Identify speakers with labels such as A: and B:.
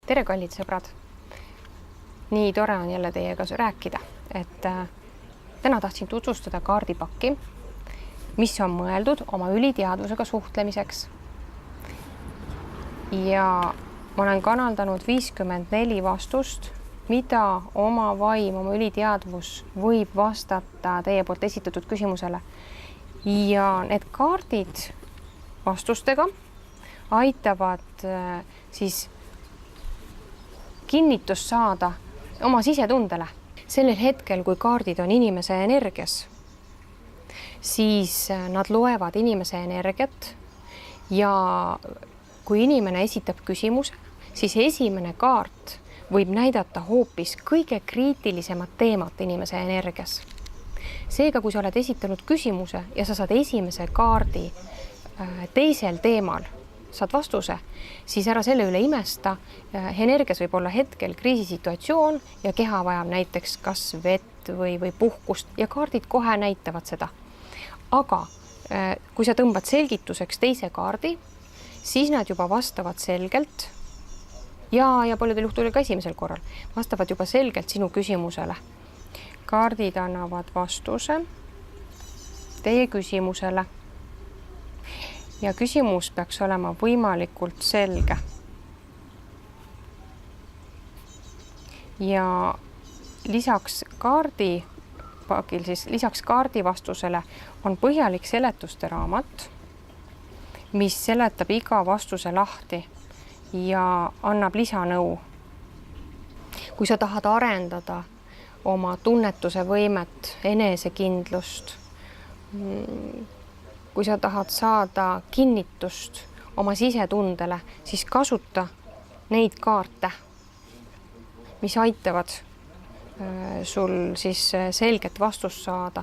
A: Tere, kallid sõbrad! Nii tore on jälle teiega rääkida, et täna tahtsin tutvustada kaardipakki, mis on mõeldud oma üliteadvusega suhtlemiseks. Ja ma olen kanaldanud 54 vastust, mida oma vaim, oma üliteadvus võib vastata teie poolt esitatud küsimusele. Ja need kaardid vastustega aitavad siis kinnitust saada oma sisetundele. Sellel hetkel, kui kaardid on inimese energias, siis nad loevad inimese energiat ja kui inimene esitab küsimuse, siis esimene kaart võib näidata hoopis kõige kriitilisemat teemat inimese energias. Seega, kui sa oled esitanud küsimuse ja sa saad esimese kaardi teisel teemal, saad vastuse, siis ära selle üle imesta. Energias võib olla hetkel kriisisituatsioon ja keha vajab näiteks kas vett või puhkust ja kaardid kohe näitavad seda. Aga kui sa tõmbad selgituseks teise kaardi, siis nad juba vastavad selgelt ja paljudel juhtudel ka esimesel korral vastavad juba selgelt sinu küsimusele. Kaardid annavad vastuse teie küsimusele. Ja küsimus peaks olema võimalikult selge. Ja lisaks kaardipakil, siis lisaks kaardi vastusele on põhjalik seletuste raamat, mis seletab iga vastuse lahti ja annab lisanõu. Kui sa tahad arendada oma tunnetuse võimet, enesekindlust, kui sa tahad saada kinnitust oma sisetundele, siis kasuta neid kaarte, mis aitavad sul siis selget vastust saada